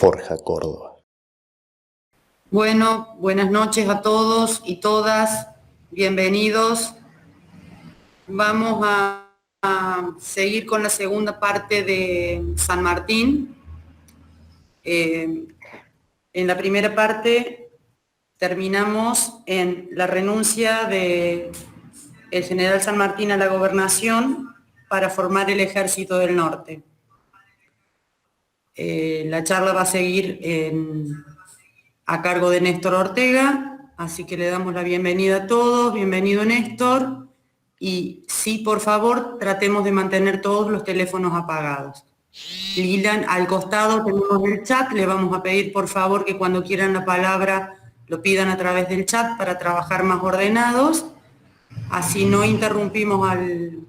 Forja Córdoba. Bueno, buenas noches a todos y todas, bienvenidos. Vamos a seguir con la segunda parte de San Martín. En la primera parte terminamos en la renuncia del general San Martín a la gobernación para formar el Ejército del Norte. La charla va a seguir a cargo de Néstor Ortega, así que le damos la bienvenida a todos. Bienvenido, Néstor. Y sí, por favor, tratemos de mantener todos los teléfonos apagados. Lilan, al costado tenemos el chat, le vamos a pedir por favor que cuando quieran la palabra lo pidan a través del chat para trabajar más ordenados, así no interrumpimos al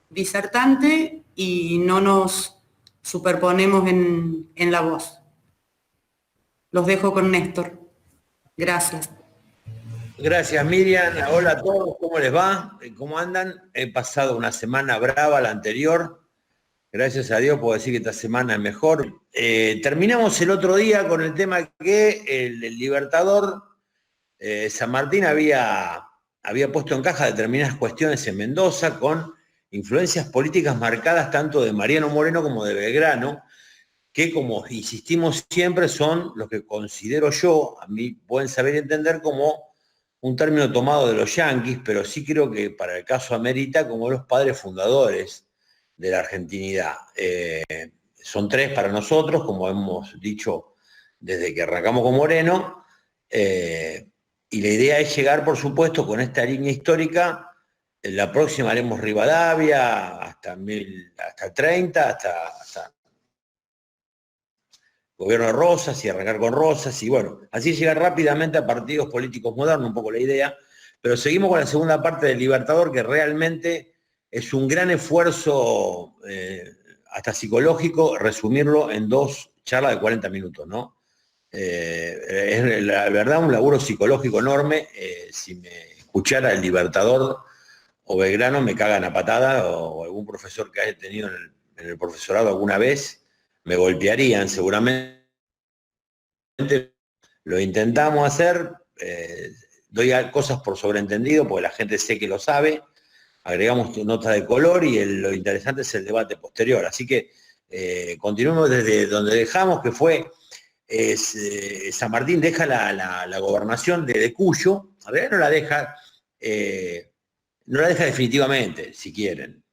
disertante y no nos superponemos en la voz. Los dejo con Néstor. Gracias. Gracias, Miriam. Hola a todos, ¿cómo les va? ¿Cómo andan? He pasado una semana brava, la anterior. Gracias a Dios puedo decir que esta semana es mejor. Terminamos el otro día con el tema que el Libertador San Martín había puesto en caja determinadas cuestiones en Mendoza con influencias políticas marcadas tanto de Mariano Moreno como de Belgrano, que, como insistimos siempre, son los que considero yo, a mí pueden saber y entender como un término tomado de los yanquis, pero sí creo que para el caso amerita como los padres fundadores de la argentinidad. Son tres para nosotros, como hemos dicho desde que arrancamos con Moreno, y la idea es llegar, por supuesto, con esta línea histórica. La próxima haremos Rivadavia hasta el 30, hasta gobierno de Rosas y arrancar con Rosas, y bueno, así llegar rápidamente a partidos políticos modernos, un poco la idea, pero seguimos con la segunda parte del Libertador, que realmente es un gran esfuerzo, hasta psicológico, resumirlo en dos charlas de 40 minutos, ¿no? Es la verdad un laburo psicológico enorme. Si me escuchara el Libertador o Belgrano me cagan a patada, o algún profesor que haya tenido en el profesorado alguna vez, me golpearían seguramente. Lo intentamos hacer, doy cosas por sobreentendido porque la gente sé que lo sabe, agregamos notas de color y lo interesante es el debate posterior. Así que continuemos desde donde dejamos, que fue San Martín deja la gobernación de Cuyo. A ver, no la deja definitivamente, si quieren.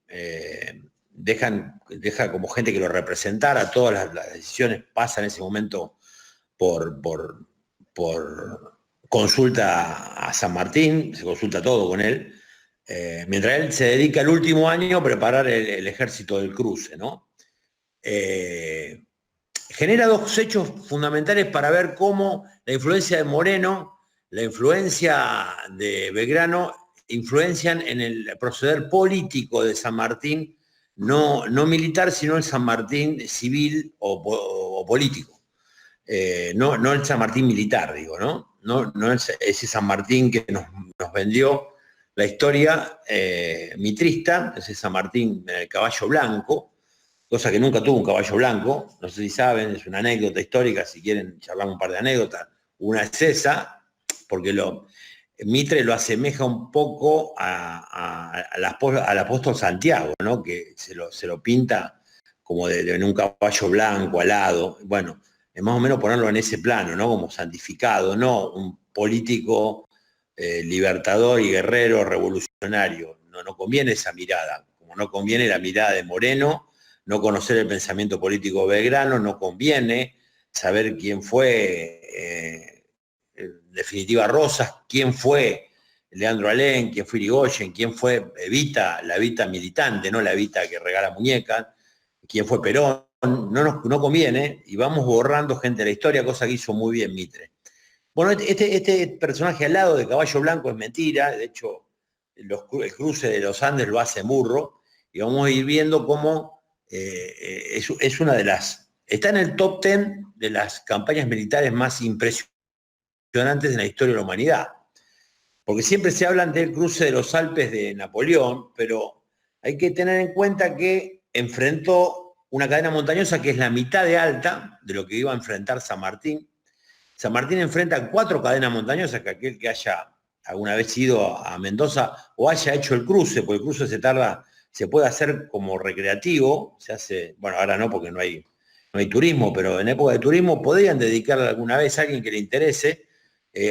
Deja como gente que lo representara. Todas las decisiones pasan en ese momento por consulta a San Martín, se consulta todo con él, mientras él se dedica el último año a preparar el ejército del cruce, ¿no? Genera dos hechos fundamentales para ver cómo la influencia de Moreno, la influencia de Belgrano, influencian en el proceder político de San Martín, no militar, sino el San Martín civil o político. No el San Martín militar, digo, ¿no? No ese San Martín que nos vendió la historia mitrista, ese San Martín en el caballo blanco, cosa que nunca tuvo un caballo blanco. No sé si saben, es una anécdota histórica, si quieren charlar un par de anécdotas. Una es esa, porque Mitre lo asemeja un poco al apóstol Santiago, ¿no? Que se lo pinta como en un caballo blanco, alado. Bueno, es más o menos ponerlo en ese plano, ¿no? Como santificado, no un político libertador y guerrero revolucionario. No conviene esa mirada, como no conviene la mirada de Moreno, no conocer el pensamiento político de Belgrano, no conviene saber quién fue, en definitiva, Rosas, quién fue Leandro Alem, quién fue Irigoyen, quién fue Evita, la Evita militante, no la Evita que regala muñecas, quién fue Perón. No conviene, y vamos borrando gente de la historia, cosa que hizo muy bien Mitre. Bueno, este personaje al lado de Caballo Blanco es mentira. De hecho, el cruce de los Andes lo hace Murro, y vamos a ir viendo cómo es una de las... Está en el top 10 de las campañas militares más impresionantes en la historia de la humanidad. Porque siempre se hablan del cruce de los Alpes de Napoleón, pero hay que tener en cuenta que enfrentó una cadena montañosa que es la mitad de alta de lo que iba a enfrentar San Martín. San Martín enfrenta 4 cadenas montañosas, que aquel que haya alguna vez ido a Mendoza o haya hecho el cruce, porque el cruce se puede hacer como recreativo, se hace, bueno, ahora no porque no hay turismo, pero en época de turismo podrían dedicarle alguna vez a alguien que le interese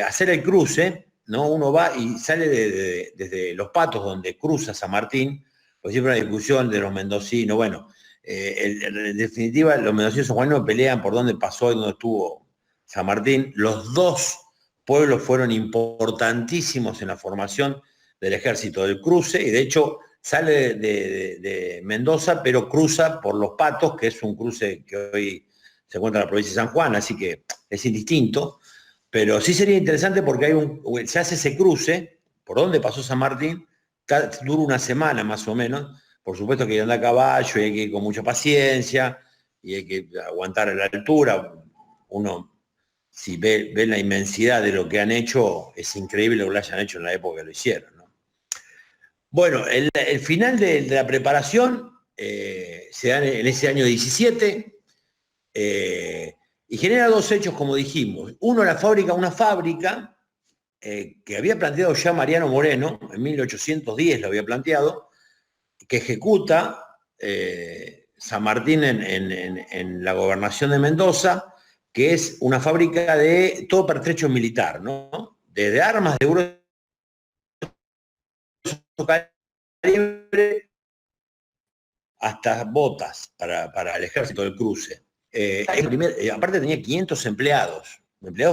hacer el cruce, ¿no? Uno va y sale desde Los Patos, donde cruza San Martín, pues siempre una discusión de los mendocinos, bueno, en definitiva los mendocinos sanjuaninos pelean por dónde pasó y dónde estuvo San Martín. Los 2 pueblos fueron importantísimos en la formación del ejército del cruce, y de hecho sale de Mendoza, pero cruza por Los Patos, que es un cruce que hoy se encuentra en la provincia de San Juan, así que es indistinto, pero sí sería interesante porque se hace ese cruce, por donde pasó San Martín, dura una semana más o menos. Por supuesto que hay que andar a caballo y hay que ir con mucha paciencia y hay que aguantar a la altura. Uno, si ve la inmensidad de lo que han hecho, es increíble lo que lo hayan hecho en la época que lo hicieron, ¿no? Bueno, el final de la preparación se da en ese año 17 y genera 2 hechos, como dijimos. Uno, una fábrica que había planteado ya Mariano Moreno, en 1810 lo había planteado, que ejecuta San Martín en la gobernación de Mendoza, que es una fábrica de todo pertrecho militar, ¿no? Desde armas de grueso calibre hasta botas para el ejército del cruce. Aparte tenía 500 empleados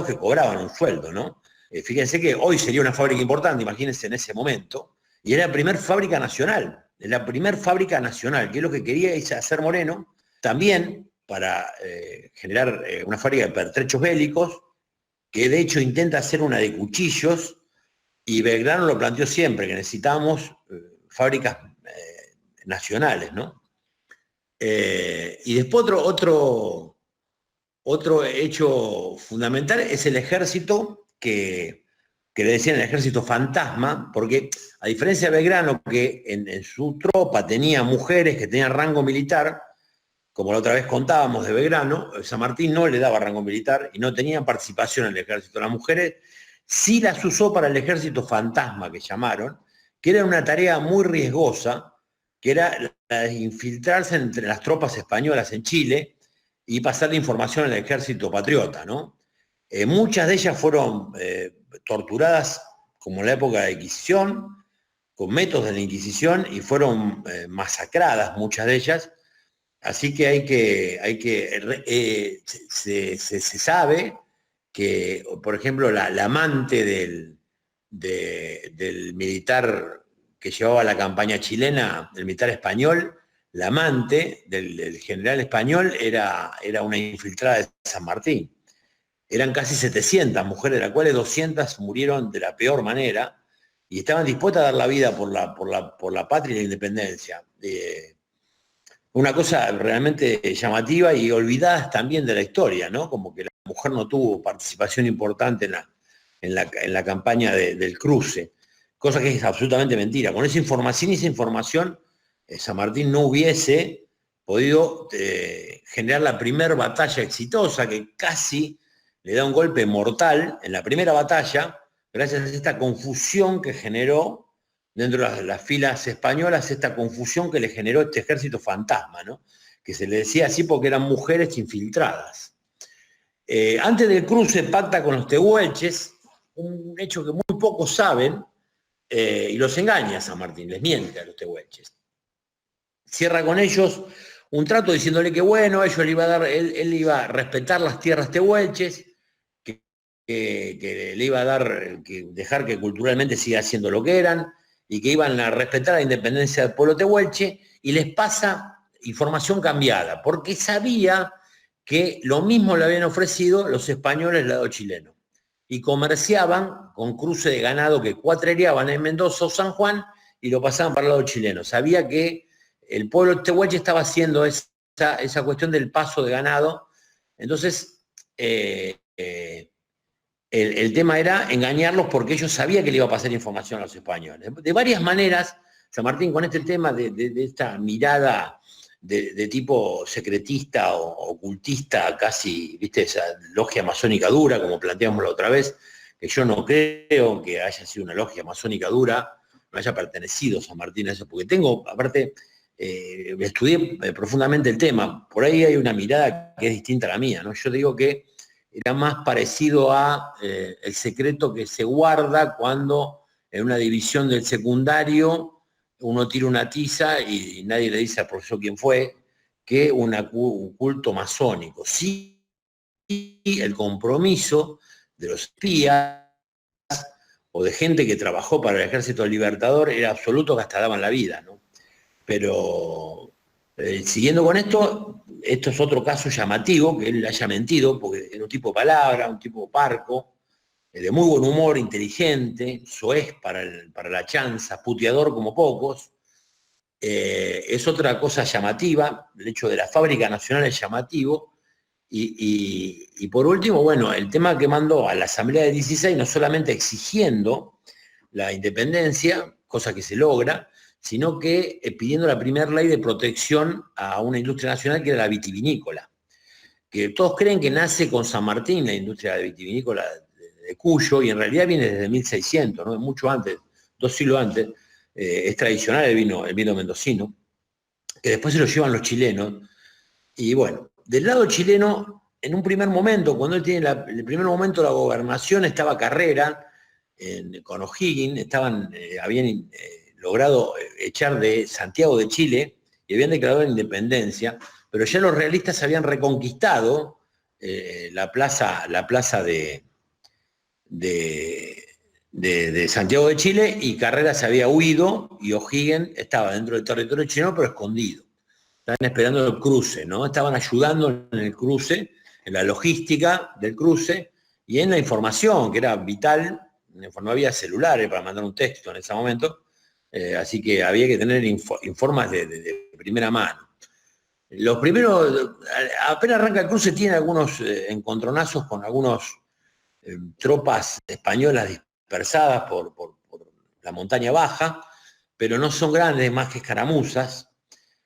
que cobraban un sueldo, ¿no? Fíjense que hoy sería una fábrica importante, imagínense en ese momento, y era la primera fábrica nacional, que es lo que quería hacer Moreno, también para generar una fábrica de pertrechos bélicos, que de hecho intenta hacer una de cuchillos, y Belgrano lo planteó siempre, que necesitábamos fábricas nacionales, ¿no? Y después otro hecho fundamental es el ejército que le decían el ejército fantasma, porque a diferencia de Belgrano, que en su tropa tenía mujeres que tenían rango militar, como la otra vez contábamos de Belgrano, San Martín no le daba rango militar y no tenían participación en el ejército. Las mujeres sí las usó para el ejército fantasma, que llamaron, que era una tarea muy riesgosa, que era la de infiltrarse entre las tropas españolas en Chile y pasar la información al ejército patriota, ¿no? Muchas de ellas fueron torturadas, como en la época de la Inquisición, con métodos de la Inquisición, y fueron masacradas muchas de ellas. Así que se sabe que, por ejemplo, la amante del militar que llevaba la campaña chilena, del militar español, la amante del general español era una infiltrada de San Martín. Eran casi 700 mujeres, de las cuales 200 murieron de la peor manera y estaban dispuestas a dar la vida por la patria y la independencia. Una cosa realmente llamativa y olvidadas también de la historia, ¿no? Como que la mujer no tuvo participación importante en la campaña del cruce, cosa que es absolutamente mentira. Con esa información, San Martín no hubiese podido generar la primera batalla exitosa, que casi le da un golpe mortal en la primera batalla, gracias a esta confusión que generó dentro de las filas españolas, esta confusión que le generó este ejército fantasma, ¿no? Que se le decía así porque eran mujeres infiltradas. Antes del cruce pacta con los tehuelches, un hecho que muy pocos saben, y los engaña San Martín, les miente a los tehuelches. Cierra con ellos un trato diciéndole que bueno, él iba a respetar las tierras tehuelches, que le iba a dejar que culturalmente siga siendo lo que eran, y que iban a respetar la independencia del pueblo tehuelche, y les pasa información cambiada, porque sabía que lo mismo le habían ofrecido los españoles al lado chileno, y comerciaban con cruce de ganado que cuatrereaban en Mendoza o San Juan, y lo pasaban para el lado chileno. Sabía que el pueblo tehuelche estaba haciendo esa cuestión del paso de ganado. Entonces, el tema era engañarlos porque ellos sabían que le iba a pasar información a los españoles. De varias maneras, San Martín, con este tema de esta mirada de tipo secretista o ocultista, casi, viste, esa logia masónica dura, como planteamos la otra vez, que yo no creo que haya sido una logia masónica dura, no haya pertenecido San Martín a eso, porque tengo, aparte, estudié profundamente el tema, por ahí hay una mirada que es distinta a la mía, ¿no? Yo digo que era más parecido a el secreto que se guarda cuando en una división del secundario uno tira una tiza y nadie le dice al profesor quién fue, que un culto masónico. Sí, el compromiso de los espías o de gente que trabajó para el Ejército Libertador era absoluto, que hasta daban la vida, ¿no? Pero siguiendo con esto es otro caso llamativo, que él haya mentido, porque era un tipo de palabra, un tipo parco, de muy buen humor, inteligente, soez para la chanza, puteador como pocos. Es otra cosa llamativa, el hecho de la fábrica nacional es llamativo. Y por último, bueno, el tema que mandó a la Asamblea de 16, no solamente exigiendo la independencia, cosa que se logra, sino que pidiendo la primera ley de protección a una industria nacional que era la vitivinícola, que todos creen que nace con San Martín, la industria vitivinícola de Cuyo, y en realidad viene desde 1600, ¿no? Mucho antes, 2 siglos antes. Es tradicional el vino mendocino, que después se lo llevan los chilenos. Y bueno, del lado chileno, en un primer momento, cuando él tiene el primer momento de la gobernación, estaba Carrera con O'Higgins, habían logrado echar de Santiago de Chile y habían declarado la independencia, pero ya los realistas habían reconquistado la plaza de Santiago de Chile, y Carrera se había huido y O'Higgins estaba dentro del territorio chileno, pero escondido. Estaban esperando el cruce, ¿no? Estaban ayudando en el cruce, en la logística del cruce y en la información, que era vital. No había celulares para mandar un texto en ese momento, así que había que tener informes de primera mano. Los primeros, apenas arranca el cruce, tiene algunos encontronazos con algunas tropas españolas dispersadas por la montaña baja, pero no son grandes, más que escaramuzas.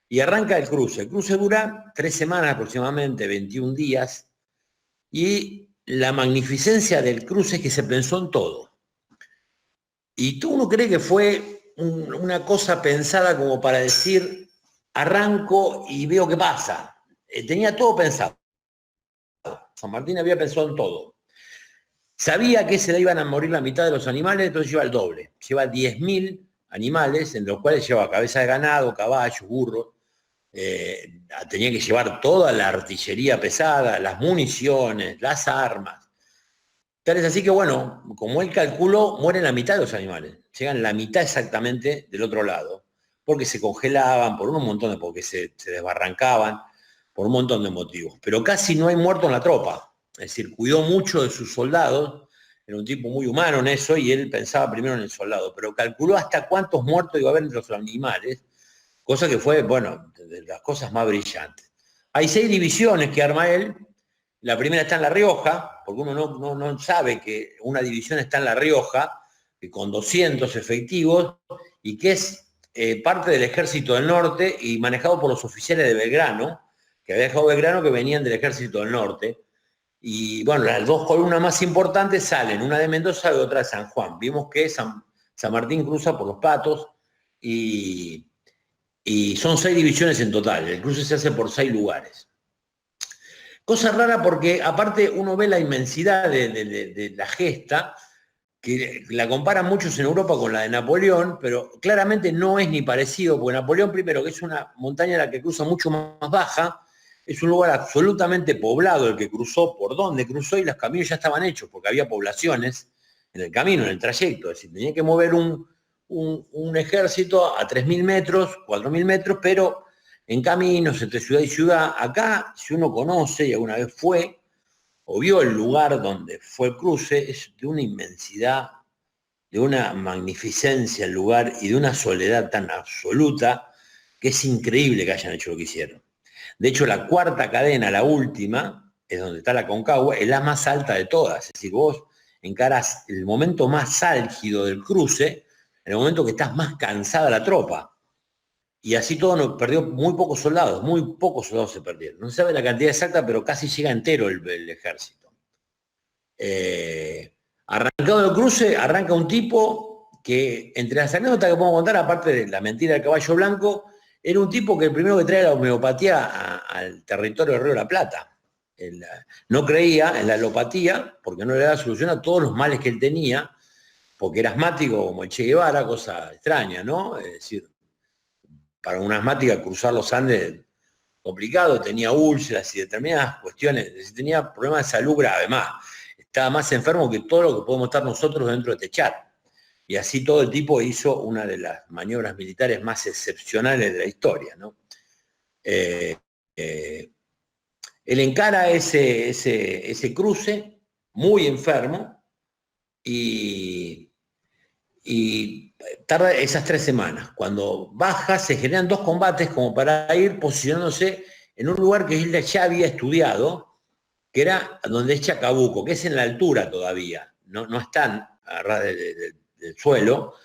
Y arranca el cruce. El cruce dura 3 semanas aproximadamente, 21 días, y la magnificencia del cruce es que se pensó en todo. Y uno cree que fue una cosa pensada como para decir, arranco y veo qué pasa. Tenía todo pensado. San Martín había pensado en todo. Sabía que se le iban a morir la mitad de los animales, entonces lleva el doble. Lleva 10.000 animales, en los cuales lleva cabeza de ganado, caballos, burros. Tenía que llevar toda la artillería pesada, las municiones, las armas. Tal es así que, bueno, como él calculó, mueren la mitad de los animales. Llegan la mitad exactamente del otro lado, porque se congelaban, porque se desbarrancaban, por un montón de motivos. Pero casi no hay muerto en la tropa. Es decir, cuidó mucho de sus soldados, era un tipo muy humano en eso, y él pensaba primero en el soldado, pero calculó hasta cuántos muertos iba a haber entre los animales, cosa que fue, bueno, de las cosas más brillantes. Hay 6 divisiones que arma él. La primera está en La Rioja, porque uno no sabe que una división está en La Rioja, con 200 efectivos, y que es parte del Ejército del Norte y manejado por los oficiales de Belgrano, que había dejado Belgrano, que venían del Ejército del Norte. Y bueno, las 2 columnas más importantes salen, una de Mendoza y otra de San Juan. Vimos que San Martín cruza por Los Patos y son 6 divisiones en total. El cruce se hace por 6 lugares. Cosa rara porque aparte uno ve la inmensidad de la gesta, que la comparan muchos en Europa con la de Napoleón, pero claramente no es ni parecido, porque Napoleón, primero, que es una montaña la que cruza mucho más baja, es un lugar absolutamente poblado el que cruzó, por donde cruzó, y los caminos ya estaban hechos, porque había poblaciones en el camino, en el trayecto, es decir, tenía que mover un ejército a 3.000 metros, 4.000 metros, pero en caminos entre ciudad y ciudad. Acá, si uno conoce y alguna vez fue o vio el lugar donde fue el cruce, es de una inmensidad, de una magnificencia el lugar y de una soledad tan absoluta que es increíble que hayan hecho lo que hicieron. De hecho, la 4ª cadena, la última, es donde está la Concagua, es la más alta de todas. Es decir, vos encarás el momento más álgido del cruce, en el momento que estás más cansada la tropa. y así todo nos perdió muy pocos soldados se perdieron. No se sabe la cantidad exacta, pero casi llega entero el ejército. Arrancado el cruce, arranca un tipo que, entre las anécdotas que podemos contar, aparte de la mentira del caballo blanco, era un tipo que el primero que trae la homeopatía al territorio del Río de la Plata. No creía en la alopatía porque no le daba solución a todos los males que él tenía, porque era asmático como el Che Guevara, cosa extraña, ¿no? Es decir, para un asmático cruzar los Andes complicado, tenía úlceras y determinadas cuestiones, tenía problemas de salud grave, más, estaba más enfermo que todo lo que podemos estar nosotros dentro de este chat. Y así todo el tipo hizo una de las maniobras militares más excepcionales de la historia, ¿no? Él encara ese cruce muy enfermo y tarda esas 3 semanas. Cuando baja se generan 2 combates como para ir posicionándose en un lugar que él ya había estudiado, que era donde es Chacabuco, que es en la altura todavía, no están agarrados del suelo.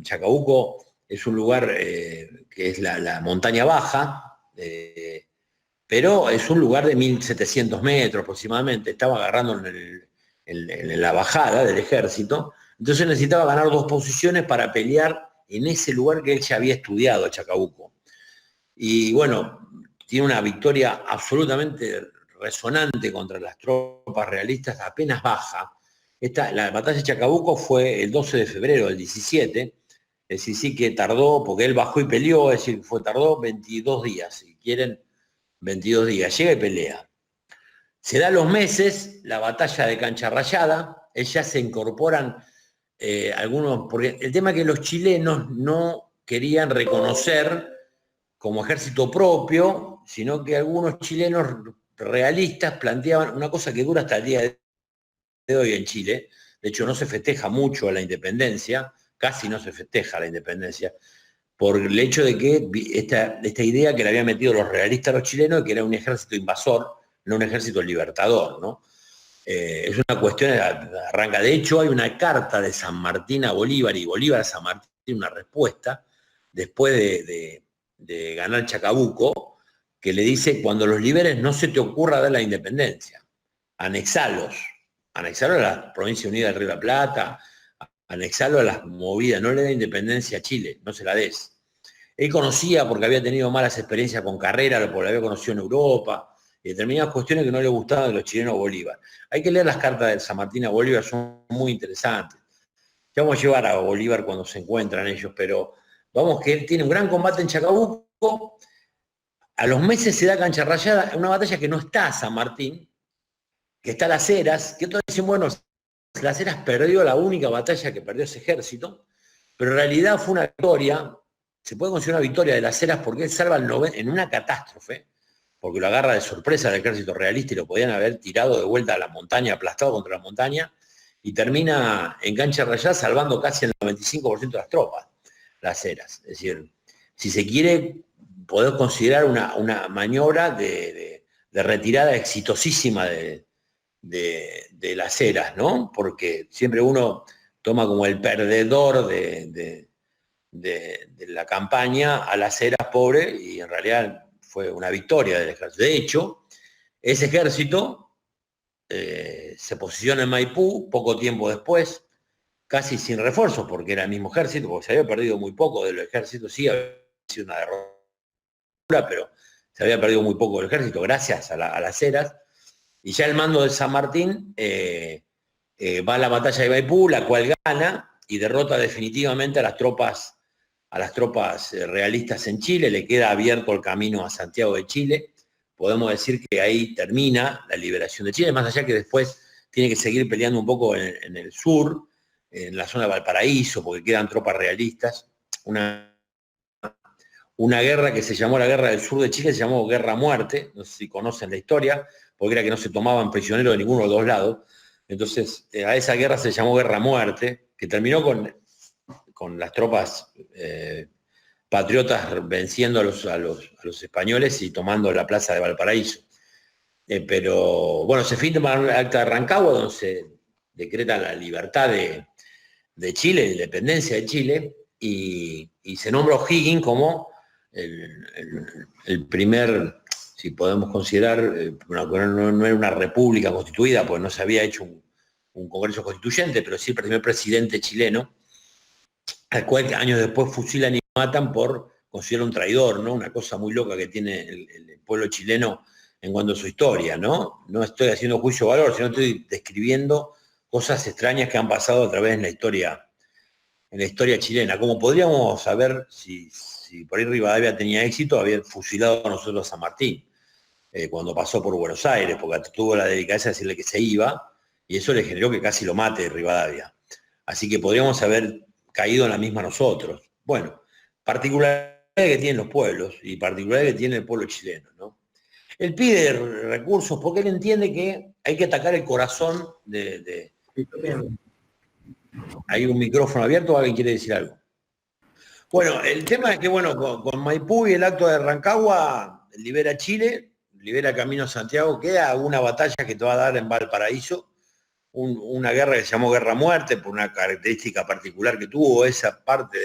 Chacabuco es un lugar que es la montaña baja, pero es un lugar de 1700 metros aproximadamente, estaba agarrando en la bajada del ejército, entonces necesitaba ganar 2 posiciones para pelear en ese lugar que él ya había estudiado, Chacabuco. Y bueno, tiene una victoria absolutamente resonante contra las tropas realistas, apenas baja. La batalla de Chacabuco fue el 12 de febrero del 17, es decir, sí que tardó, porque él bajó y peleó, es decir, tardó 22 días, si quieren, 22 días, llega y pelea. Se da los meses, la batalla de Cancha Rayada, ellas se incorporan algunos, porque el tema es que los chilenos no querían reconocer como ejército propio, sino que algunos chilenos realistas planteaban una cosa que dura hasta el día de hoy en Chile. De hecho, no se festeja mucho la independencia, casi no se festeja la independencia, por el hecho de que esta idea que le habían metido los realistas a los chilenos, que era un ejército invasor, no un ejército libertador, ¿no? Es una cuestión, arranca. De hecho, hay una carta de San Martín a Bolívar, y Bolívar a San Martín tiene una respuesta, después de ganar Chacabuco, que le dice: cuando los liberes no se te ocurra dar la independencia, anexalos a la Provincia Unida del Río de la Plata, anexalo a las movidas, no le da independencia a Chile, no se la des. Él conocía, porque había tenido malas experiencias con Carrera, porque lo había conocido en Europa, y determinadas cuestiones que no le gustaban de los chilenos a Bolívar. Hay que leer las cartas de San Martín a Bolívar, son muy interesantes. Ya vamos a llevar a Bolívar cuando se encuentran ellos, pero vamos, que él tiene un gran combate en Chacabuco. A los meses se da Cancha Rayada, una batalla que no está San Martín, que está Las Heras, que todos dicen, bueno, Las Heras perdió la única batalla que perdió ese ejército, pero en realidad fue una victoria, se puede considerar una victoria de Las Heras porque él salva en una catástrofe, porque lo agarra de sorpresa el ejército realista y lo podían haber tirado de vuelta a la montaña, aplastado contra la montaña, y termina en Cancha Rayada salvando casi el 95% de las tropas, Las Heras. Es decir, si se quiere, poder considerar una maniobra de retirada exitosísima de Las Heras, ¿no? Porque siempre uno toma como el perdedor de la campaña a Las Heras, pobre, y en realidad fue una victoria del ejército. De hecho, ese ejército se posiciona en Maipú poco tiempo después, casi sin refuerzos, porque era el mismo ejército, porque se había perdido muy poco del ejército, sí, había sido una derrota, pero se había perdido muy poco del ejército gracias a Las Heras. Y ya el mando de San Martín va a la batalla de Maipú, la cual gana y derrota definitivamente a las tropas realistas en Chile. Le queda abierto el camino a Santiago de Chile. Podemos decir que ahí termina la liberación de Chile, más allá que después tiene que seguir peleando un poco en el sur, en la zona de Valparaíso, porque quedan tropas realistas. Una guerra que se llamó la Guerra del Sur de Chile, se llamó Guerra a Muerte, no sé si conocen la historia, porque era que no se tomaban prisioneros de ninguno de los dos lados. Entonces, a esa guerra se llamó Guerra a Muerte, que terminó con las tropas patriotas venciendo a los españoles y tomando la plaza de Valparaíso. Pero, bueno, se firma el Acta de Rancagua, donde se decreta la libertad de Chile, la independencia de Chile, y se nombra O'Higgins como el primer, si podemos considerar, no era una república constituida, pues no se había hecho un congreso constituyente, pero sí el primer presidente chileno, al cual años después fusilan y matan por considerar un traidor, ¿no? Una cosa muy loca que tiene el pueblo chileno en cuanto a su historia, ¿no? No estoy haciendo juicio de valor, sino estoy describiendo cosas extrañas que han pasado a través de la historia chilena. Como podríamos saber si por ahí Rivadavia tenía éxito, había fusilado a nosotros a San Martín, cuando pasó por Buenos Aires, porque tuvo la delicadeza de decirle que se iba, y eso le generó que casi lo mate Rivadavia. Así que podríamos haber caído en la misma nosotros. Bueno, particularidades que tienen los pueblos y particularidades que tiene el pueblo chileno, ¿no? Él pide recursos porque él entiende que hay que atacar el corazón de ¿Hay un micrófono abierto o alguien quiere decir algo? Bueno, el tema es que, bueno, con Maipú y el acto de Rancagua libera Chile, libera Camino a Santiago, queda una batalla que te va a dar en Valparaíso, una guerra que se llamó Guerra Muerte, por una característica particular que tuvo esa parte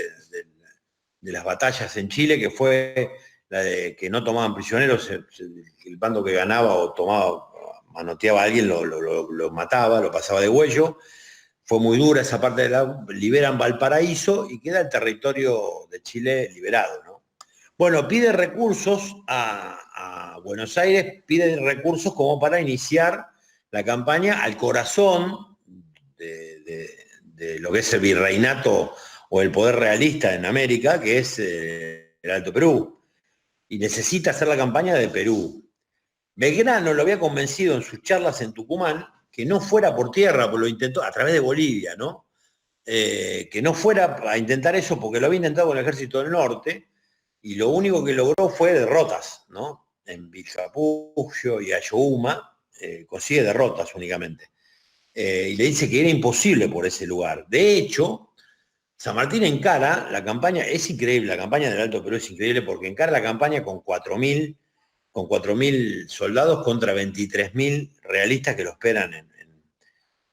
de las batallas en Chile, que fue la de que no tomaban prisioneros, el bando que ganaba o tomaba, manoteaba a alguien, lo mataba, lo pasaba de huello. Fue muy dura esa parte, liberan Valparaíso y queda el territorio de Chile liberado, ¿no? Bueno, pide recursos a Buenos Aires, pide recursos como para iniciar la campaña al corazón de lo que es el virreinato o el poder realista en América, que es el Alto Perú. Y necesita hacer la campaña de Perú. Belgrano lo había convencido en sus charlas en Tucumán que no fuera por tierra, porque lo intentó a través de Bolivia, ¿no? Que no fuera a intentar eso porque lo había intentado con el ejército del norte y lo único que logró fue derrotas, ¿no? En Vilcapugio y Ayohuma consigue derrotas únicamente. Y le dice que era imposible por ese lugar. De hecho, San Martín encara la campaña, es increíble, la campaña del Alto Perú es increíble porque encara la campaña con 4.000 soldados contra 23.000 realistas que lo esperan en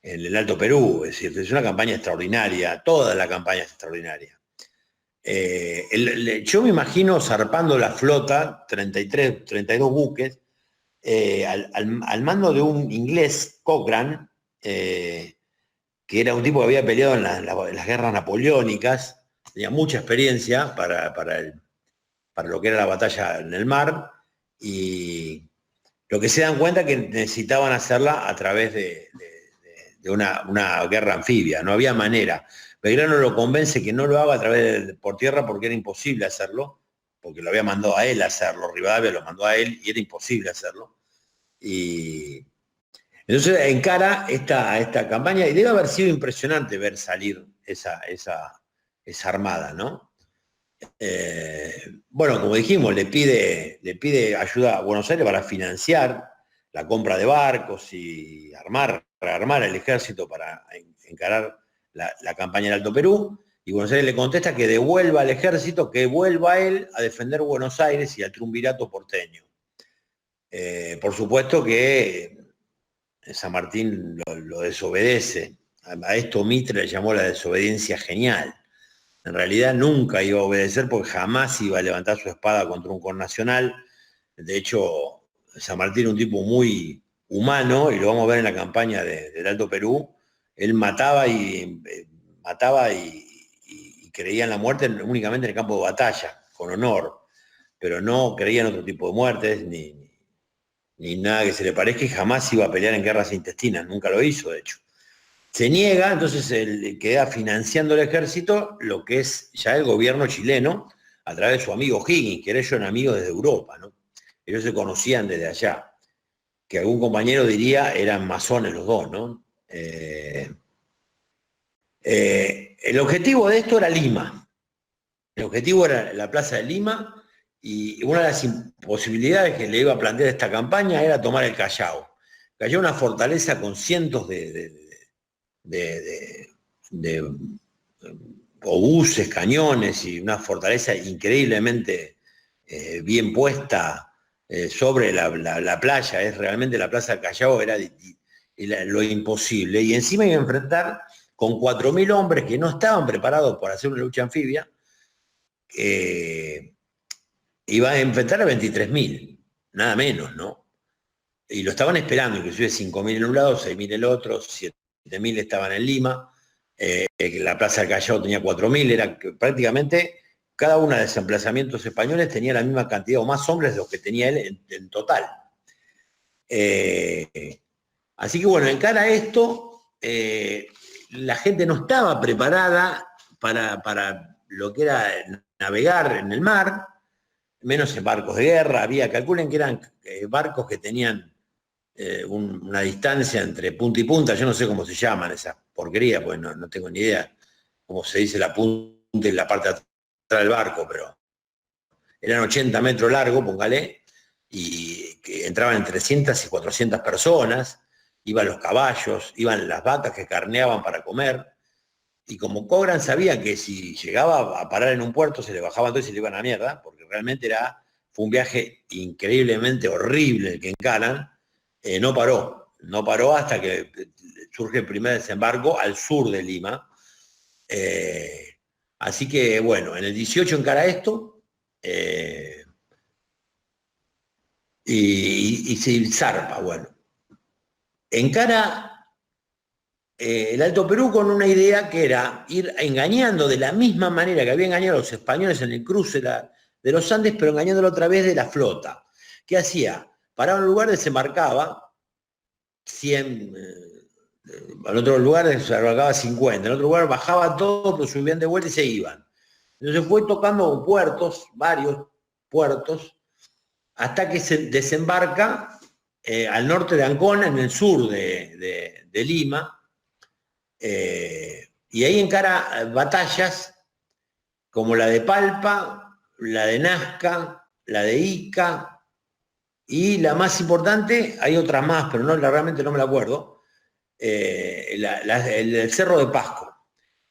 el Alto Perú. Es decir, es una campaña extraordinaria, toda la campaña es extraordinaria. Yo me imagino zarpando la flota, 32 buques, al mando de un inglés, Cochrane, que era un tipo que había peleado en las guerras napoleónicas, tenía mucha experiencia para lo que era la batalla en el mar, y lo que se dan cuenta es que necesitaban hacerla a través de una guerra anfibia, no había manera. Belgrano lo convence que no lo haga a través por tierra porque era imposible hacerlo, porque lo había mandado a él a hacerlo, Rivadavia lo mandó a él y era imposible hacerlo. Y entonces encara esta campaña y debe haber sido impresionante ver salir esa armada, ¿no? Bueno, como dijimos, le pide ayuda a Buenos Aires para financiar la compra de barcos y rearmar el ejército para encarar la campaña del Alto Perú, y Buenos Aires le contesta que devuelva al ejército, que vuelva a él a defender Buenos Aires y al triunvirato porteño. Por supuesto que San Martín lo desobedece. A esto Mitre le llamó la desobediencia genial. En realidad nunca iba a obedecer porque jamás iba a levantar su espada contra un connacional. De hecho, San Martín es un tipo muy humano, y lo vamos a ver en la campaña del Alto Perú. Él mataba y creía en la muerte únicamente en el campo de batalla, con honor, pero no creía en otro tipo de muertes, ni nada que se le parezca, y jamás iba a pelear en guerras intestinas, nunca lo hizo, de hecho. Se niega, entonces él queda financiando el ejército, lo que es ya el gobierno chileno, a través de su amigo Higgins, que ellos eran amigos desde Europa, ¿no? Ellos se conocían desde allá, que algún compañero diría eran masones los dos, ¿no? El objetivo de esto era Lima. El objetivo era la plaza de Lima, y una de las imposibilidades que le iba a plantear esta campaña era tomar el Callao. Callao, una fortaleza con cientos de obuses, cañones, y una fortaleza increíblemente bien puesta sobre la playa. Es realmente la plaza del Callao, era lo imposible. Y encima iba a enfrentar con 4.000 hombres que no estaban preparados para hacer una lucha anfibia, iba a enfrentar a 23.000, nada menos, ¿no? Y lo estaban esperando, inclusive 5.000 en un lado, 6.000 en el otro, 7.000 estaban en Lima, la Plaza del Callao tenía 4.000, era que prácticamente cada uno de los emplazamientos españoles tenía la misma cantidad o más hombres de los que tenía él en total. Así que bueno, en cara a esto, la gente no estaba preparada para lo que era navegar en el mar, menos en barcos de guerra. Calculen que eran barcos que tenían una distancia entre punta y punta, yo no sé cómo se llaman esas porquerías, pues no tengo ni idea cómo se dice la punta y la parte de atrás del barco, pero eran 80 metros largos, póngale, y que entraban en 300 y 400 personas, iban los caballos, iban las vacas que carneaban para comer, y como Cogran sabía que si llegaba a parar en un puerto se le bajaba todo y se le iban a mierda, porque realmente fue un viaje increíblemente horrible el que encaran, no paró hasta que surge el primer desembarco al sur de Lima. Así que bueno, en el 18 encara esto, y se zarpa, bueno. Encara el Alto Perú con una idea que era ir engañando de la misma manera que había engañado a los españoles en el cruce de los Andes, pero engañándolo a través de la flota. ¿Qué hacía? Paraba en un lugar, desembarcaba 100, en otro lugar desembarcaba 50, en otro lugar bajaba todo, lo subían de vuelta y se iban. Entonces fue tocando puertos, varios puertos, hasta que se desembarca al norte de Ancona, en el sur de Lima, y ahí encara batallas como la de Palpa, la de Nazca, la de Ica, y la más importante, hay otras más, pero realmente no me la acuerdo, el Cerro de Pasco,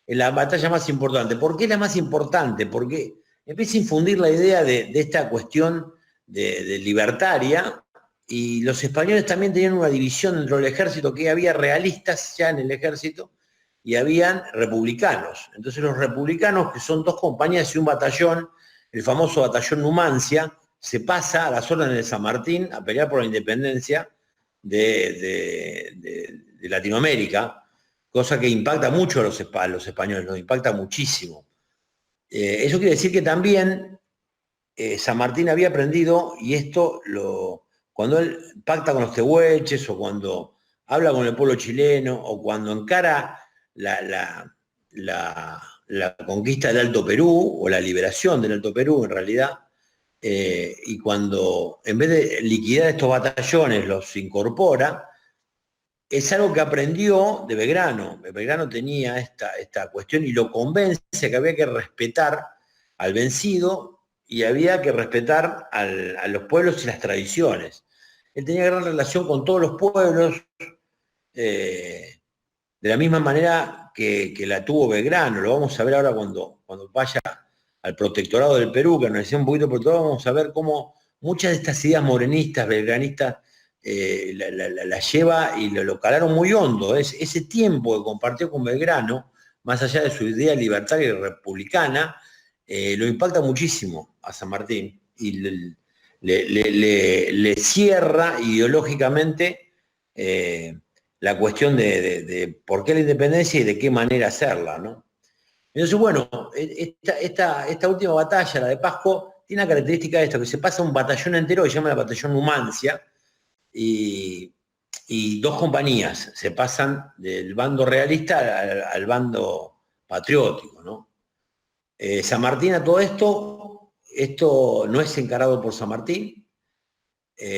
es la batalla más importante. ¿Por qué es la más importante? Porque empieza a infundir la idea de esta cuestión de libertaria, y los españoles también tenían una división dentro del ejército, que había realistas ya en el ejército y habían republicanos. Entonces los republicanos, que son 2 compañías y un batallón, el famoso batallón Numancia, se pasa a las órdenes de San Martín a pelear por la independencia de Latinoamérica, cosa que impacta mucho a los españoles, nos impacta muchísimo. Eso quiere decir que también San Martín había aprendido, y esto cuando él pacta con los tehuelches, o cuando habla con el pueblo chileno, o cuando encara la conquista del Alto Perú, o la liberación del Alto Perú en realidad, y cuando en vez de liquidar estos batallones los incorpora, es algo que aprendió de Belgrano. Belgrano tenía esta cuestión y lo convence que había que respetar al vencido y había que respetar a los pueblos y las tradiciones. Él tenía gran relación con todos los pueblos, de la misma manera que la tuvo Belgrano. Lo vamos a ver ahora cuando vaya al protectorado del Perú, que nos decía un poquito, pero todo vamos a ver cómo muchas de estas ideas morenistas, belgranistas, la lleva y lo calaron muy hondo. Ese tiempo que compartió con Belgrano, más allá de su idea libertaria y republicana, lo impacta muchísimo a San Martín y le cierra ideológicamente la cuestión de por qué la independencia y de qué manera hacerla, ¿no? Entonces, bueno, esta última batalla, la de Pasco, tiene una característica de esto, que se pasa un batallón entero que se llama el batallón Numancia, y 2 compañías se pasan del bando realista al bando patriótico, ¿no? San Martín, a todo esto no es encarado por San Martín.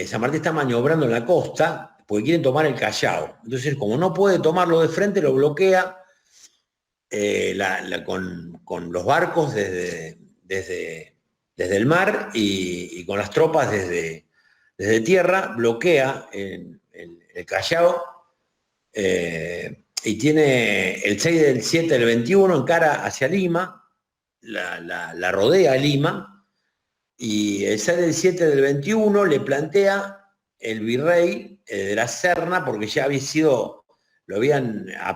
San Martín está maniobrando en la costa porque quieren tomar el Callao. Entonces, como no puede tomarlo de frente, lo bloquea con los barcos desde el mar, y con las tropas desde tierra, bloquea el Callao, y tiene el 6 del 7 del 21 encara hacia Lima, la rodea Lima, y el 6 del 7 del 21 le plantea el virrey de la Serna, porque ya a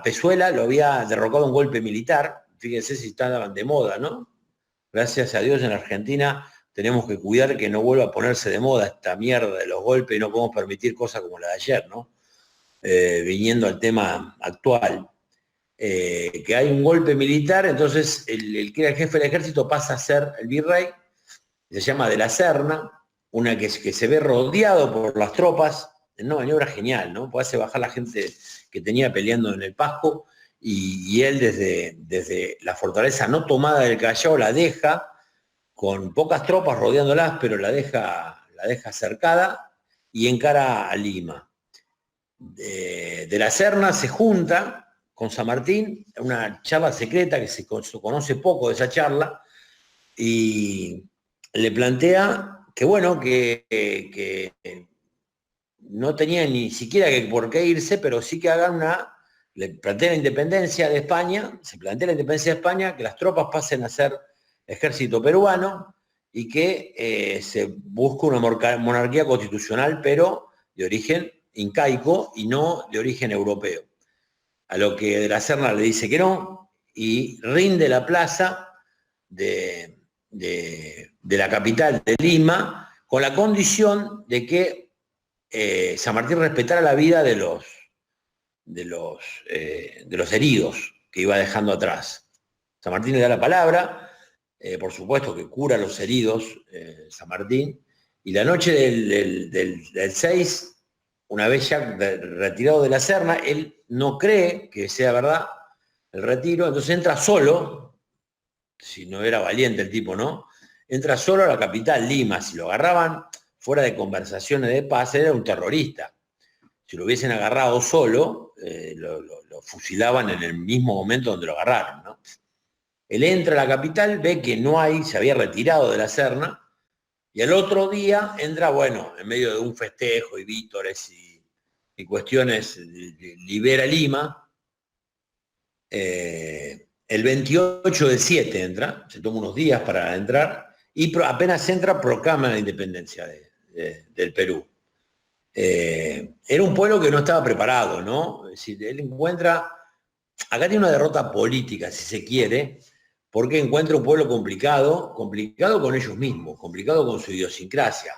Pezuela lo había derrocado un golpe militar. Fíjense si estaban de moda, ¿no? Gracias a Dios en Argentina tenemos que cuidar que no vuelva a ponerse de moda esta mierda de los golpes y no podemos permitir cosas como la de ayer, ¿no? Viniendo al tema actual. Que hay un golpe militar, entonces el que era el jefe del ejército pasa a ser el virrey, se llama de la Serna, una que se ve rodeado por las tropas, una maniobra genial, ¿no? Porque hace bajar la gente que tenía peleando en el Pasco, y él desde la fortaleza no tomada del Callao la deja, con pocas tropas rodeándolas, pero la deja cercada y encara a Lima. De la Serna se junta con San Martín, una charla secreta que se conoce poco de esa charla, y le plantea que bueno, que no tenía ni siquiera por qué irse, pero sí que hagan le plantea la independencia de España, se plantea la independencia de España, que las tropas pasen a ser ejército peruano y que se busque una monarquía constitucional, pero de origen incaico y no de origen europeo. A lo que de la Serna le dice que no y rinde la plaza de la capital de Lima con la condición de que San Martín respetara la vida de los heridos que iba dejando atrás. San Martín le da la palabra, por supuesto que cura a los heridos San Martín, y la noche del 6, una vez ya retirado de la Serna, él no cree que sea verdad el retiro, entonces entra solo, si no era valiente el tipo, ¿no? Entra solo a la capital, Lima. Si lo agarraban fuera de conversaciones de paz, era un terrorista. Si lo hubiesen agarrado solo, lo fusilaban en el mismo momento donde lo agarraron, ¿no? Él entra a la capital, ve que no hay, se había retirado de la Serna, y al otro día entra, bueno, en medio de un festejo y vítores y cuestiones, libera Lima. El 28 del 7 entra, se toma unos días para entrar, y apenas entra proclama la independencia del Perú. Era un pueblo que no estaba preparado, ¿no? Es decir, él encuentra, acá tiene una derrota política, si se quiere, porque encuentra un pueblo complicado con ellos mismos, complicado con su idiosincrasia.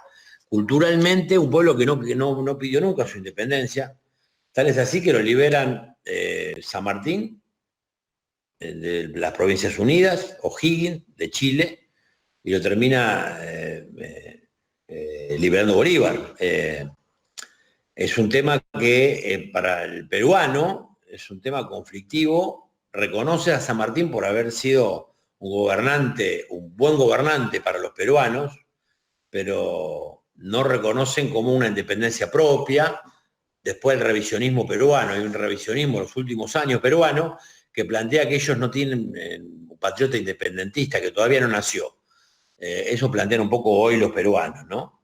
Culturalmente, un pueblo que no pidió nunca su independencia, tal es así que lo liberan San Martín, de las Provincias Unidas, O'Higgins, de Chile, y lo termina liberando Bolívar. Es un tema que para el peruano es un tema conflictivo. Reconoce a San Martín por haber sido un buen gobernante para los peruanos, pero no reconocen como una independencia propia. Después el revisionismo peruano, hay un revisionismo en los últimos años peruano que plantea que ellos no tienen un patriota independentista, que todavía no nació. Eso plantean un poco hoy los peruanos, ¿no?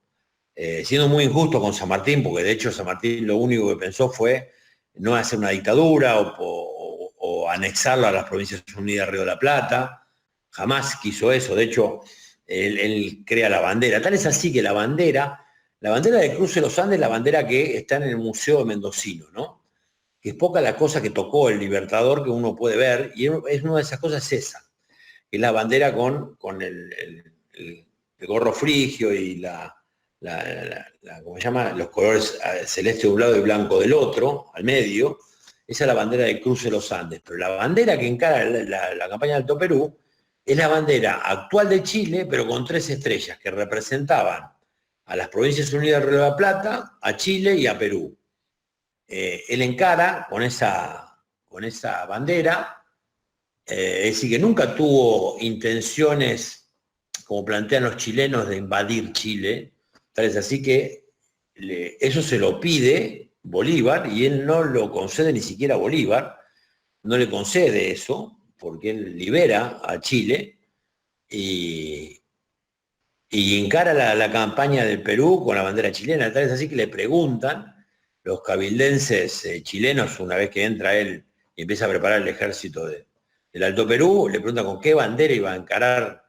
Siendo muy injusto con San Martín, porque de hecho San Martín lo único que pensó fue no hacer una dictadura o anexarlo a las Provincias Unidas de Río de la Plata. Jamás quiso eso. De hecho, él crea la bandera. Tal es así que la bandera de Cruce de los Andes, la bandera que está en el Museo de Mendocino, ¿no? Que es poca la cosa que tocó el Libertador que uno puede ver, y es una de esas cosas esa, que es la bandera con el gorro frigio y ¿cómo se llama? Los colores celeste de un lado y blanco del otro, al medio. Esa es la bandera de Cruce de los Andes. Pero la bandera que encara la campaña de Alto Perú es la bandera actual de Chile, pero con 3 estrellas que representaban a las Provincias Unidas de Río de la Plata, a Chile y a Perú. Él encara con esa bandera, es decir, que nunca tuvo intenciones, como plantean los chilenos, de invadir Chile. Tal es así que eso se lo pide Bolívar y él no lo concede ni siquiera a Bolívar, no le concede eso, porque él libera a Chile y encara la campaña del Perú con la bandera chilena. Tal es así que le preguntan los cabildenses chilenos, una vez que entra él y empieza a preparar el ejército del Alto Perú, le preguntan con qué bandera iba a encarar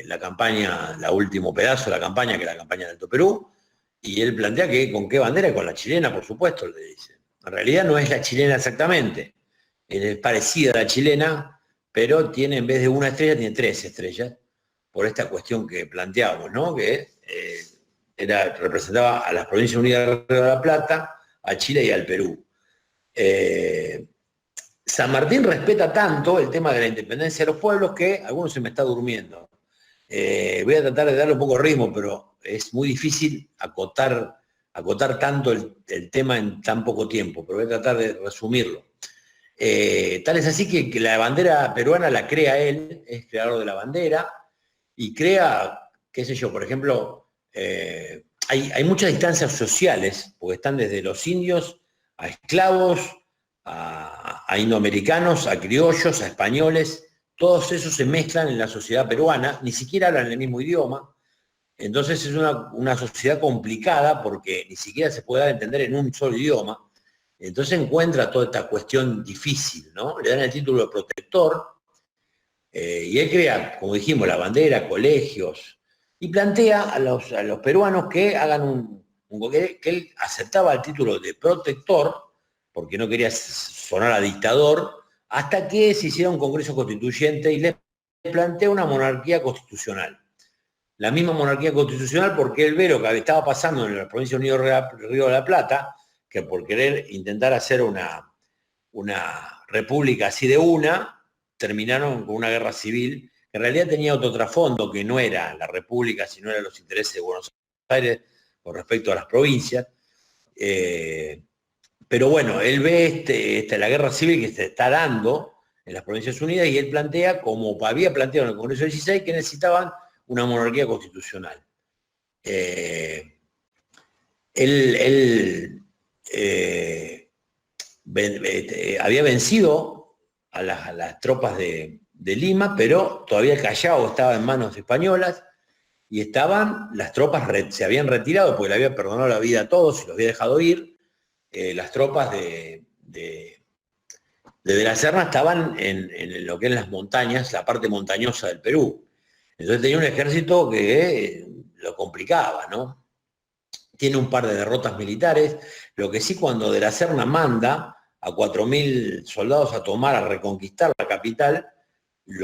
la campaña, la último pedazo de la campaña, que es la campaña del Alto Perú, y él plantea que con qué bandera, con la chilena, por supuesto, le dice. En realidad no es la chilena exactamente, es parecida a la chilena, pero tiene, en vez de una estrella, tiene 3 estrellas, por esta cuestión que planteábamos, ¿no? Que representaba a las Provincias Unidas del Río de la Plata, a Chile y al Perú. San Martín respeta tanto el tema de la independencia de los pueblos que algunos se me está durmiendo. Voy a tratar de darle un poco de ritmo, pero es muy difícil acotar tanto el tema en tan poco tiempo, pero voy a tratar de resumirlo. Tal es así que la bandera peruana la crea él, es creador de la bandera, y crea, qué sé yo, por ejemplo, hay muchas distancias sociales, porque están desde los indios a esclavos, a indoamericanos, a criollos, a españoles, todos esos se mezclan en la sociedad peruana, ni siquiera hablan el mismo idioma, entonces es una sociedad complicada porque ni siquiera se puede dar a entender en un solo idioma, entonces encuentra toda esta cuestión difícil, ¿no? Le dan el título de protector, y él crea, como dijimos, la bandera, colegios, y plantea a los peruanos que hagan que él aceptaba el título de protector, porque no quería sonar a dictador, hasta que se hiciera un congreso constituyente y le plantea una monarquía constitucional. La misma monarquía constitucional porque él ve lo que estaba pasando en la provincia de Río de la Plata, que por querer intentar hacer una república así de terminaron con una guerra civil, que en realidad tenía otro trasfondo, que no era la república, sino eran los intereses de Buenos Aires con respecto a las provincias. Pero bueno, él ve la guerra civil que se está dando en las Provincias Unidas y él plantea, como había planteado en el Congreso 16, que necesitaban una monarquía constitucional. Había vencido a las tropas de Lima, pero todavía el Callao estaba en manos españolas y estaban las tropas, se habían retirado porque le había perdonado la vida a todos y los había dejado ir. Las tropas de la Serna estaban en lo que eran las montañas, la parte montañosa del Perú. Entonces tenía un ejército que lo complicaba, ¿no? Tiene un par de derrotas militares, lo que sí cuando de la Serna manda a 4.000 soldados a tomar, a reconquistar la capital, en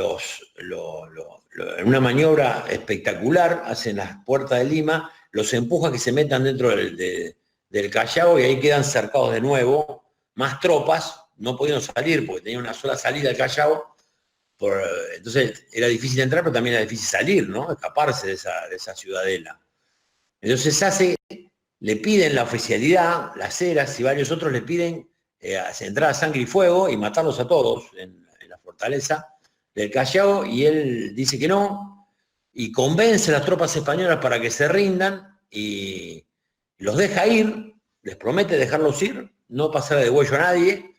una maniobra espectacular, hacen las puertas de Lima, los empuja a que se metan dentro del Callao y ahí quedan cercados de nuevo, más tropas, no pudieron salir porque tenía una sola salida al Callao, entonces era difícil entrar, pero también era difícil salir, ¿no? Escaparse de esa ciudadela. Entonces le piden la oficialidad, las Heras y varios otros le piden entrar a sangre y fuego y matarlos a todos en la fortaleza del Callao, y él dice que no, y convence a las tropas españolas para que se rindan y los deja ir, les promete dejarlos ir, no pasar de huello a nadie,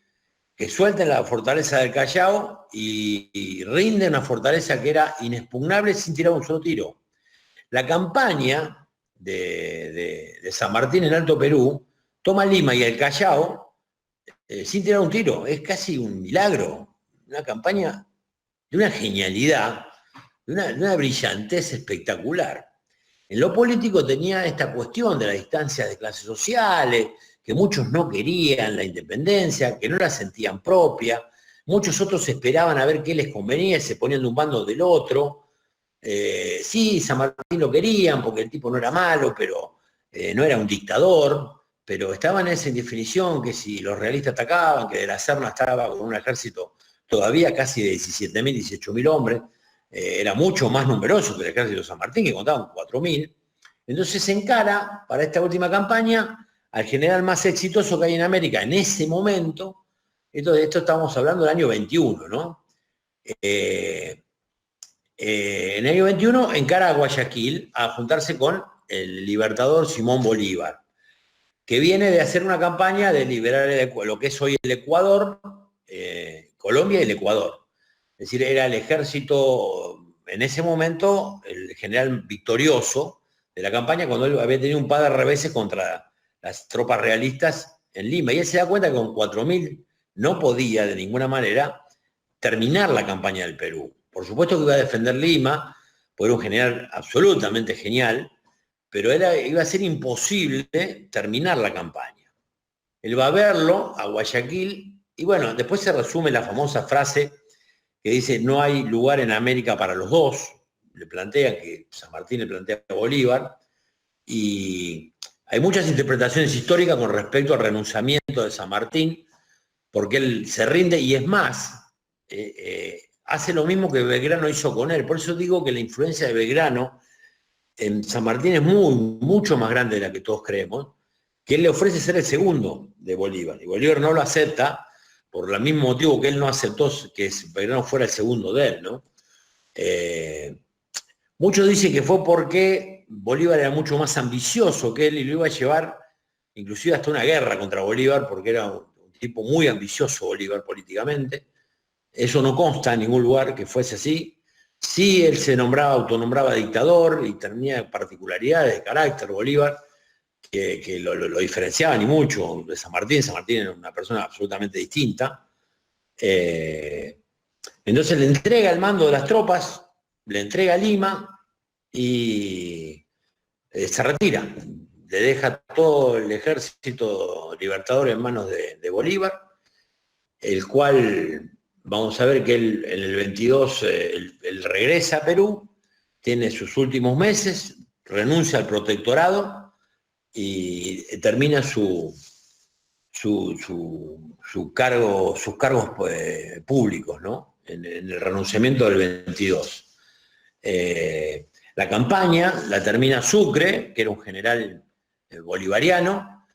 que suelten la fortaleza del Callao y rinden una fortaleza que era inexpugnable sin tirar un solo tiro. La campaña de San Martín en Alto Perú toma Lima y el Callao sin tirar un tiro. Es casi un milagro, una campaña de una genialidad, de una brillantez espectacular. En lo político tenía esta cuestión de la distancia de clases sociales, que muchos no querían la independencia, que no la sentían propia, muchos otros esperaban a ver qué les convenía y se ponían de un bando o del otro. Sí, San Martín lo querían porque el tipo no era malo, pero no era un dictador, pero estaban en esa indefinición que si los realistas atacaban, que de la Serna estaba con un ejército todavía casi de 17.000, 18.000 hombres, era mucho más numeroso que el ejército de San Martín, que contaban 4.000. Entonces se encara para esta última campaña al general más exitoso que hay en América en ese momento. Entonces, esto estamos hablando del año 21, ¿no? En el año 21 encara a Guayaquil a juntarse con el libertador Simón Bolívar, que viene de hacer una campaña de liberar lo que es hoy el Ecuador, Colombia y el Ecuador. Es decir, era el ejército, en ese momento, el general victorioso de la campaña, cuando él había tenido un par de reveses contra las tropas realistas en Lima. Y él se da cuenta que con 4.000 no podía de ninguna manera terminar la campaña del Perú. Por supuesto que iba a defender Lima, porque era un general absolutamente genial, pero iba a ser imposible terminar la campaña. Él va a verlo a Guayaquil, y bueno, después se resume la famosa frase que dice: no hay lugar en América para los dos, le plantean, que San Martín le plantea a Bolívar, y hay muchas interpretaciones históricas con respecto al renunciamiento de San Martín, porque él se rinde y es más, hace lo mismo que Belgrano hizo con él. Por eso digo que la influencia de Belgrano en San Martín es mucho más grande de la que todos creemos, que él le ofrece ser el segundo de Bolívar, y Bolívar no lo acepta por el mismo motivo que él no aceptó que Belgrano fuera el segundo de él, ¿no? Muchos dicen que fue porque Bolívar era mucho más ambicioso que él y lo iba a llevar inclusive hasta una guerra contra Bolívar, porque era un tipo muy ambicioso Bolívar políticamente. Eso no consta en ningún lugar que fuese así. Sí, él se autonombraba dictador y tenía particularidades de carácter Bolívar que lo diferenciaban y mucho de San Martín. San Martín era una persona absolutamente distinta. Entonces le entrega el mando de las tropas, le entrega Lima y se retira. Le deja todo el ejército libertador en manos de Bolívar, el cual, vamos a ver que él, en el 22, él regresa a Perú, tiene sus últimos meses, renuncia al protectorado y termina sus cargos públicos, ¿no? En el renunciamiento del 22. La campaña la termina Sucre, que era un general bolivariano,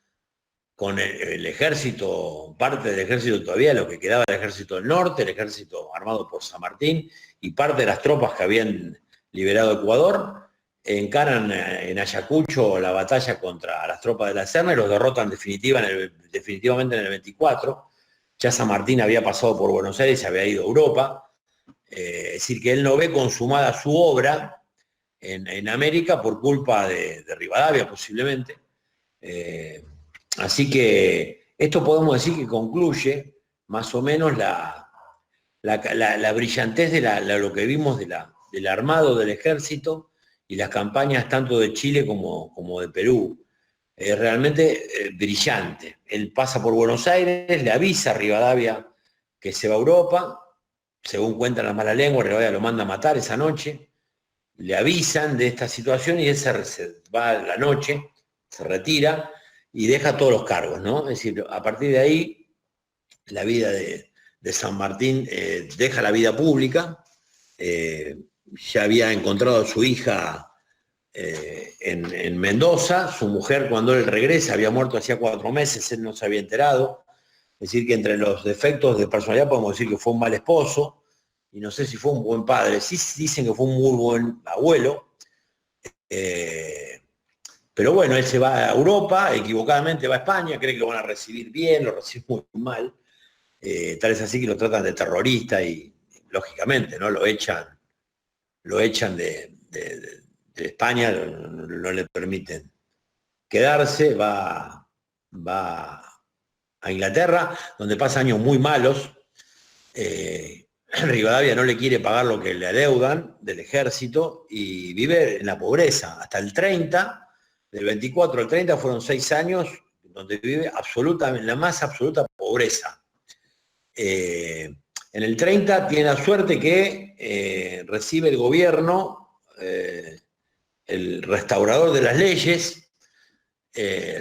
con el ejército, parte del ejército todavía, lo que quedaba del ejército del norte, el ejército armado por San Martín, y parte de las tropas que habían liberado Ecuador, encaran en Ayacucho la batalla contra las tropas de la Serna y los derrotan definitivamente en el 24. Ya San Martín había pasado por Buenos Aires y se había ido a Europa. Es decir, que él no ve consumada su obra en América por culpa de Rivadavia, posiblemente. Así que esto podemos decir que concluye más o menos la brillantez de lo que vimos del armado del ejército y las campañas tanto de Chile como de Perú. Es realmente brillante. Él pasa por Buenos Aires, le avisa a Rivadavia que se va a Europa, según cuentan las malas lenguas, Rivadavia lo manda a matar esa noche, le avisan de esta situación y él se va a la noche, se retira y deja todos los cargos, ¿no? Es decir, a partir de ahí, la vida de San Martín deja la vida pública, ya había encontrado a su hija en Mendoza, su mujer cuando él regresa había muerto hacía 4 meses, él no se había enterado, es decir, que entre los defectos de personalidad podemos decir que fue un mal esposo, y no sé si fue un buen padre, sí dicen que fue un muy buen abuelo, pero bueno, él se va a Europa, equivocadamente va a España, cree que lo van a recibir bien, lo reciben muy mal, tal es así que lo tratan de terrorista y lógicamente, ¿no? Lo echan de España, no le permiten quedarse, va a Inglaterra, donde pasa años muy malos. Rivadavia no le quiere pagar lo que le adeudan del ejército y vive en la pobreza. Hasta el 30, del 24 al 30 fueron 6 años donde vive en la más absoluta pobreza. En el 30 tiene la suerte que recibe el gobierno, el restaurador de las leyes,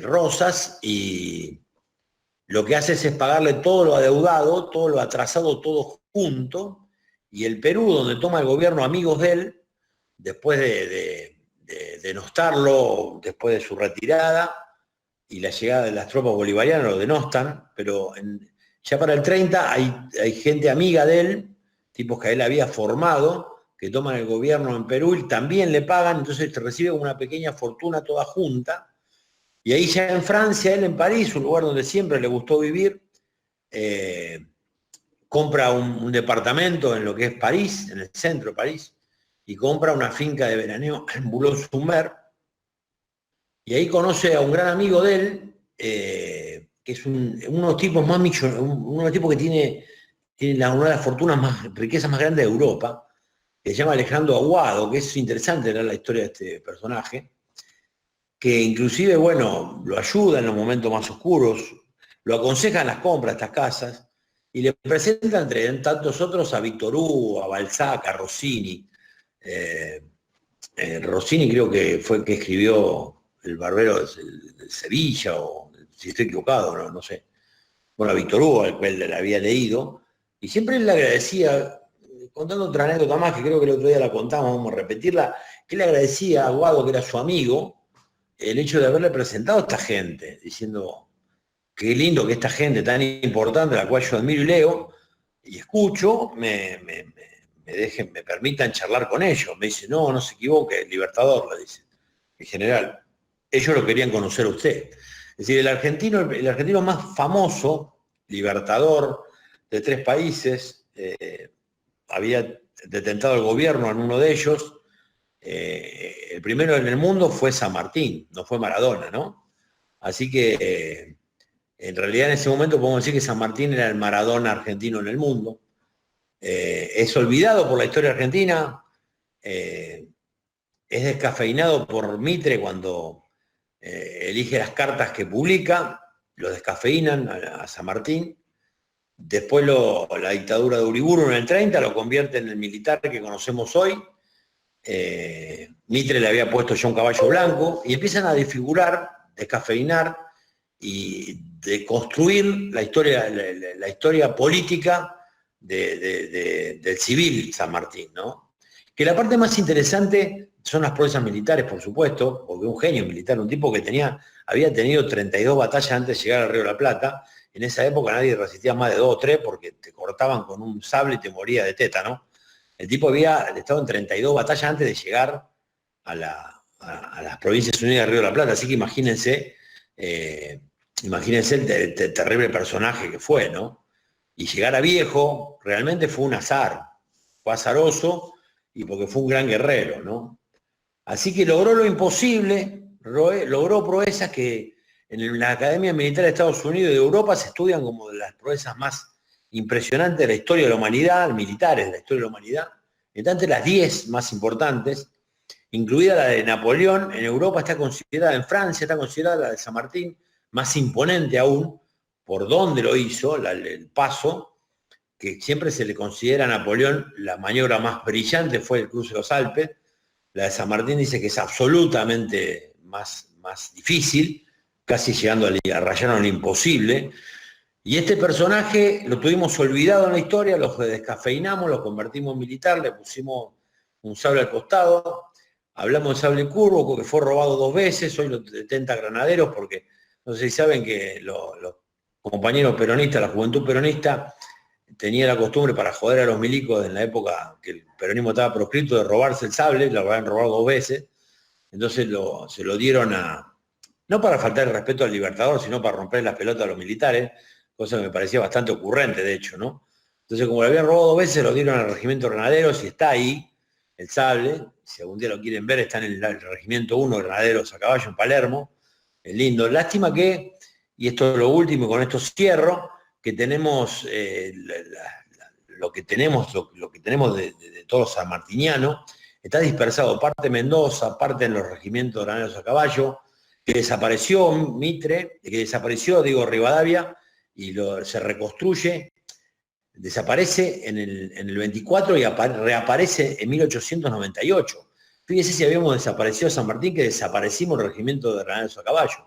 Rosas, y lo que hace es pagarle todo lo adeudado, todo lo atrasado, todo junto, y el Perú, donde toma el gobierno amigos de él, después de denostarlo, después de su retirada y la llegada de las tropas bolivarianas, lo denostan, pero ya para el 30 hay gente amiga de él, tipos que él había formado, que toman el gobierno en Perú y también le pagan, entonces recibe una pequeña fortuna toda junta. Y ahí ya en Francia, él en París, un lugar donde siempre le gustó vivir, compra un departamento en lo que es París, en el centro de París, y compra una finca de veraneo en Boulogne-sur-Mer, y ahí conoce a un gran amigo de él, que es uno de los tipos más millonarios, uno de los tipos que tiene una de las fortunas riquezas más grandes de Europa, que se llama Alejandro Aguado, que es interesante leer la historia de este personaje, que inclusive, bueno, lo ayuda en los momentos más oscuros, lo aconseja en las compras de estas casas, y le presenta entre tantos otros a Víctor Hugo, a Balzac, a Rossini. Rossini creo que fue el que escribió El Barbero de Sevilla, o si estoy equivocado, no sé. Bueno, a Víctor Hugo, al cual le había leído, y siempre él le agradecía, contando otra anécdota más, que creo que el otro día la contamos, vamos a repetirla, que le agradecía a Guado, que era su amigo, el hecho de haberle presentado a esta gente, diciendo, qué lindo que esta gente tan importante, la cual yo admiro y leo, y escucho, me permitan charlar con ellos. Me dice, no se equivoque, el Libertador, le dice, en general, ellos lo querían conocer a usted. Es decir, el argentino más famoso, Libertador, de 3 países, había detentado el gobierno en uno de ellos. El primero en el mundo fue San Martín, no fue Maradona, ¿no? Así que en realidad en ese momento podemos decir que San Martín era el Maradona argentino en el mundo. Es olvidado por la historia argentina, es descafeinado por Mitre cuando elige las cartas que publica, lo descafeinan a San Martín. Después la dictadura de Uriburu en el 30 lo convierte en el militar que conocemos hoy. Mitre le había puesto ya un caballo blanco y empiezan a desfigurar, descafeinar y de construir la historia política del civil San Martín, ¿no? Que la parte más interesante son las proezas militares, por supuesto, porque un genio militar, un tipo que había tenido 32 batallas antes de llegar al Río de la Plata. En esa época nadie resistía más de 2 o 3 porque te cortaban con un sable y te moría de tétano. El tipo había estado en 32 batallas antes de llegar a las Provincias Unidas del Río de la Plata, así que imagínense el terrible personaje que fue, ¿no? Y llegar a viejo realmente fue un azar, fue azaroso y porque fue un gran guerrero, ¿no? Así que logró lo imposible, logró proezas que en la Academia Militar de Estados Unidos y de Europa se estudian como de las proezas más impresionantes de la historia de la humanidad, militares de la historia de la humanidad. Entre las 10 más importantes, incluida la de Napoleón, en Europa está considerada, en Francia está considerada la de San Martín, más imponente aún, por dónde lo hizo, el paso, que siempre se le considera a Napoleón la maniobra más brillante fue el cruce de los Alpes. La de San Martín dice que es absolutamente más difícil, casi llegando a rayar a lo imposible. Y este personaje lo tuvimos olvidado en la historia, lo descafeinamos, lo convertimos en militar, le pusimos un sable al costado, hablamos de sable curvo, que fue robado 2 veces, hoy lo detenta Granaderos, porque no sé si saben que los compañeros peronistas, la juventud peronista, tenía la costumbre para joder a los milicos en la época que el peronismo estaba proscrito de robarse el sable, lo habían robado 2 veces, entonces se lo dieron no para faltar el respeto al Libertador, sino para romper las pelotas a los militares, cosa que me parecía bastante ocurrente, de hecho, ¿no? Entonces, como lo habían robado 2 veces, lo dieron al Regimiento Granaderos y está ahí el sable. Si algún día lo quieren ver, está en el Regimiento 1 Granaderos a caballo en Palermo. Es lindo. Lástima que, y esto es lo último, con esto cierro, que tenemos lo que tenemos de todos los sanmartinianos, está dispersado, parte Mendoza, parte en los regimientos Granaderos a caballo, que desapareció Mitre, que desapareció, Rivadavia, y se reconstruye, desaparece en el 24 y reaparece en 1898. Fíjese si habíamos desaparecido San Martín, que desaparecimos el regimiento de Granaderos a caballo.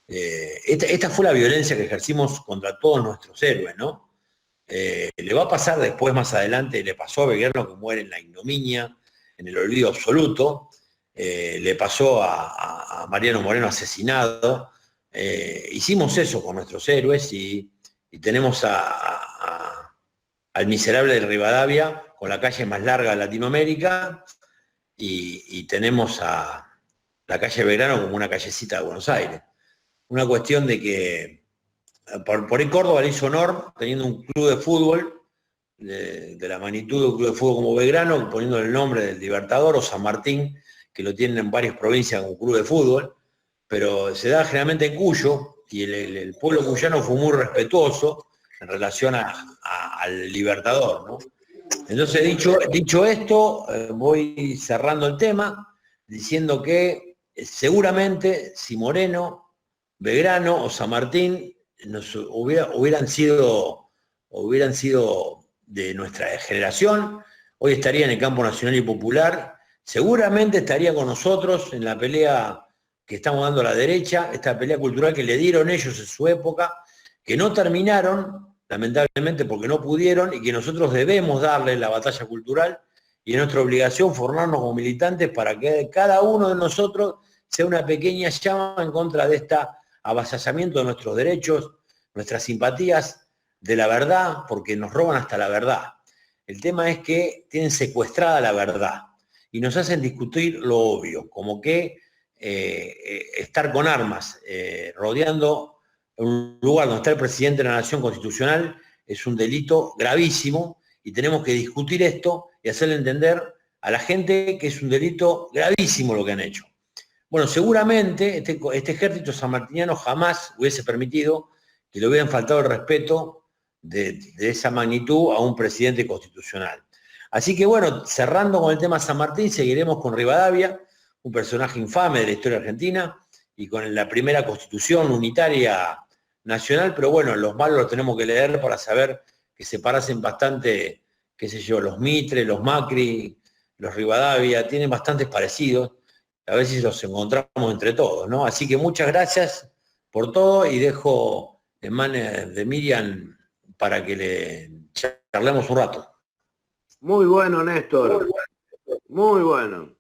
Esta fue la violencia que ejercimos contra todos nuestros héroes, ¿no? Le va a pasar después, más adelante, le pasó a Belgrano, que muere en la ignominia, en el olvido absoluto, le pasó a Mariano Moreno asesinado. Hicimos eso con nuestros héroes y tenemos al miserable de Rivadavia con la calle más larga de Latinoamérica y tenemos a la calle Belgrano como una callecita de Buenos Aires. Una cuestión de que por ahí Córdoba le hizo honor teniendo un club de fútbol de la magnitud de un club de fútbol como Belgrano, poniendo el nombre del Libertador, o San Martín, que lo tienen en varias provincias como club de fútbol, pero se da generalmente en Cuyo, y el pueblo cuyano fue muy respetuoso en relación al Libertador, ¿no? Entonces, dicho esto, voy cerrando el tema, diciendo que seguramente si Moreno, Belgrano o San Martín hubieran sido de nuestra generación, hoy estaría en el campo nacional y popular, seguramente estaría con nosotros en la pelea que estamos dando a la derecha, esta pelea cultural que le dieron ellos en su época, que no terminaron, lamentablemente porque no pudieron, y que nosotros debemos darle la batalla cultural, y es nuestra obligación formarnos como militantes para que cada uno de nosotros sea una pequeña llama en contra de este avasallamiento de nuestros derechos, nuestras simpatías, de la verdad, porque nos roban hasta la verdad. El tema es que tienen secuestrada la verdad y nos hacen discutir lo obvio, como que estar con armas rodeando un lugar donde está el presidente de la Nación Constitucional es un delito gravísimo y tenemos que discutir esto y hacerle entender a la gente que es un delito gravísimo lo que han hecho. Bueno, seguramente este ejército sanmartiniano jamás hubiese permitido que le hubieran faltado el respeto de esa magnitud a un presidente constitucional. Así que bueno, cerrando con el tema San Martín, seguiremos con Rivadavia, un personaje infame de la historia argentina, y con la primera constitución unitaria nacional, pero bueno, los malos los tenemos que leer para saber que se parecen bastante, qué sé yo, los Mitre, los Macri, los Rivadavia, tienen bastantes parecidos, a ver si los encontramos entre todos, ¿no? Así que muchas gracias por todo y dejo en manos de Miriam para que le charlemos un rato. Muy bueno, Néstor. Muy bueno.